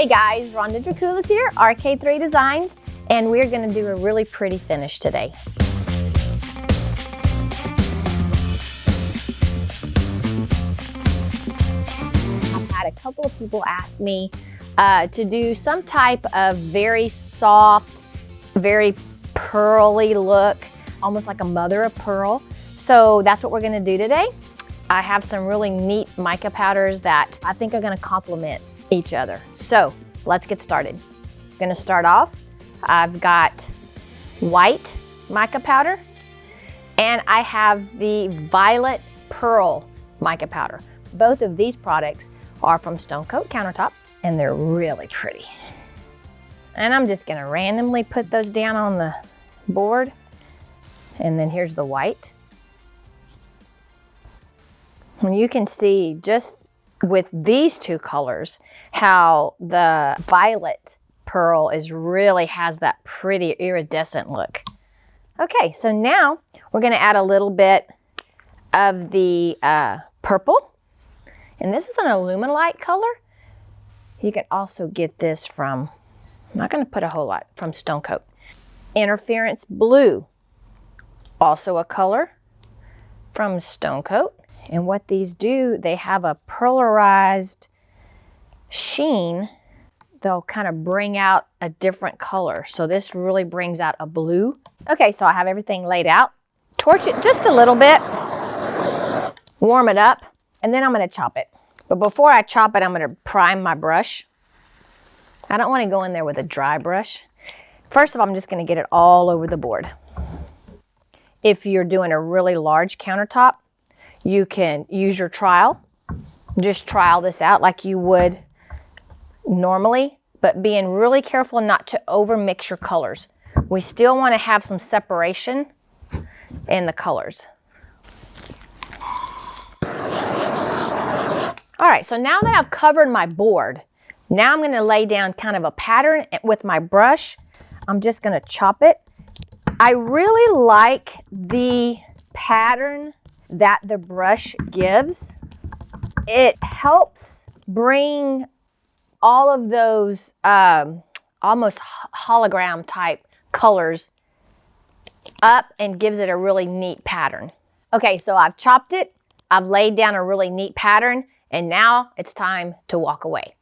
Hey guys, Rhonda Draculis here, RK3 Designs, and we're going to do a really pretty finish today. I've had a couple of people ask me to do some type of very soft, very pearly look, almost like a mother of pearl. So that's what we're going to do today. I have some really neat mica powders that I think are going to complement each other. So let's get started. I'm going to start off. I've got white mica powder and I have the violet pearl mica powder. Both of these products are from Stone Coat Countertop and they're really pretty. And I'm just going to randomly put those down on the board. And then here's the white. And you can see just with these two colors how the violet pearl really has that pretty iridescent look. Okay, so now we're going to add a little bit of the purple. And this is an aluminite color. You can also get this from, I'm not going to put a whole lot, from Stone Coat. Interference blue, also a color from Stone Coat. And what these do, they have a pearlized sheen. They'll kind of bring out a different color. So this really brings out a blue. Okay, so I have everything laid out. Torch it just a little bit. Warm it up. And then I'm going to chop it. But before I chop it, I'm going to prime my brush. I don't want to go in there with a dry brush. First of all, I'm just going to get it all over the board. If you're doing a really large countertop, you can use your trowel. Just trowel this out like you would normally, but being really careful not to overmix your colors. We still want to have some separation in the colors. All right, so now that I've covered my board, now I'm going to lay down kind of a pattern with my brush. I'm just going to chop it. I really like the pattern that the brush gives. It helps bring all of those almost hologram type colors up and gives it a really neat pattern. Okay, so I've chopped it, I've laid down a really neat pattern, and now it's time to walk away.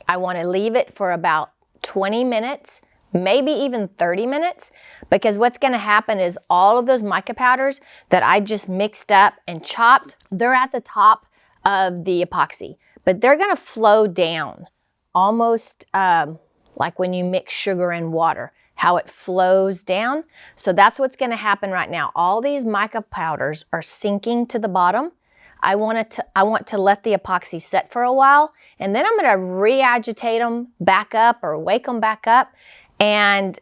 I want to leave it for about 20 minutes, maybe even 30 minutes, because what's going to happen is all of those mica powders that I just mixed up and chopped, they're at the top of the epoxy, but they're going to flow down almost like when you mix sugar and water, how it flows down. So that's what's going to happen right now. All these mica powders are sinking to the bottom. I want to let the epoxy set for a while, and then I'm going to re-agitate them back up or wake them back up, and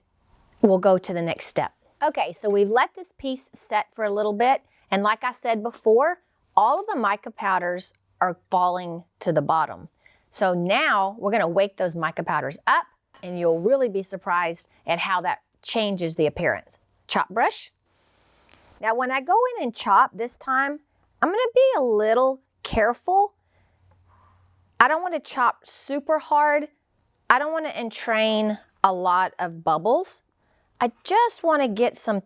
we'll go to the next step. Okay, so we've let this piece set for a little bit, and like I said before, all of the mica powders are falling to the bottom. So now we're going to wake those mica powders up, and you'll really be surprised at how that changes the appearance. Chop brush. Now when I go in and chop this time, I'm going to be a little careful. I don't want to chop super hard. I don't want to entrain a lot of bubbles. I just want to get some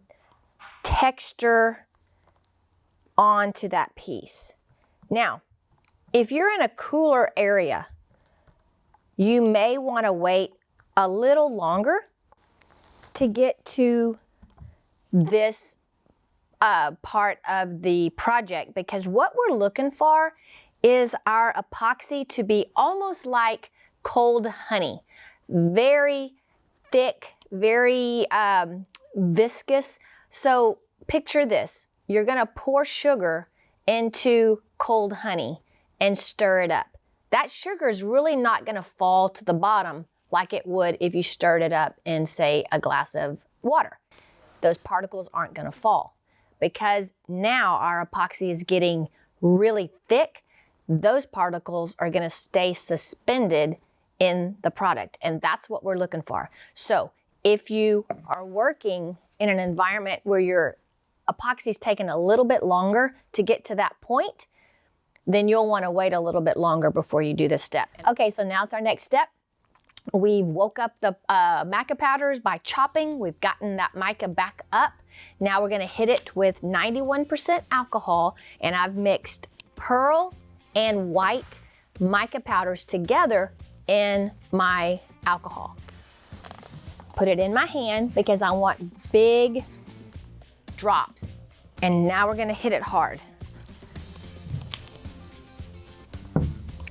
texture onto that piece. Now, if you're in a cooler area, you may want to wait a little longer to get to this part of the project, because what we're looking for is our epoxy to be almost like cold honey. Very thick, very viscous. So picture this. You're going to pour sugar into cold honey and stir it up. That sugar is really not going to fall to the bottom like it would if you stirred it up in, say, a glass of water. Those particles aren't going to fall. Because now our epoxy is getting really thick, those particles are going to stay suspended in the product, and that's what we're looking for. So if you are working in an environment where your epoxy is taking a little bit longer to get to that point, then you'll want to wait a little bit longer before you do this step. Okay, so now it's our next step. We woke up the mica powders by chopping. We've gotten that mica back up. Now we're gonna hit it with 91% alcohol, and I've mixed pearl and white mica powders together in my alcohol. Put it in my hand because I want big drops. And now we're gonna hit it hard.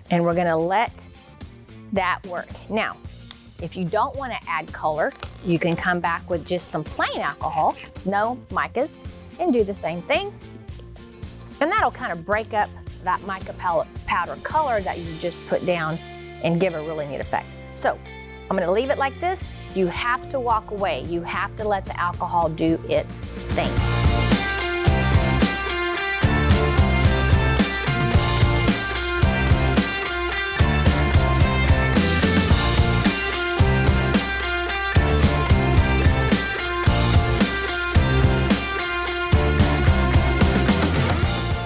And we're gonna let that work. Now, if you don't wanna add color, you can come back with just some plain alcohol, no micas, and do the same thing. And that'll kind of break up that mica powder color that you just put down and give a really neat effect. So I'm gonna leave it like this. You have to walk away. You have to let the alcohol do its thing.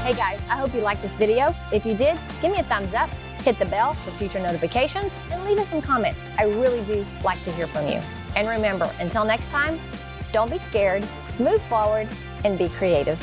Hey guys, I hope you liked this video. If you did, give me a thumbs up, hit the bell for future notifications, and leave us some comments. I really do like to hear from you. And remember, until next time, don't be scared, move forward, and be creative.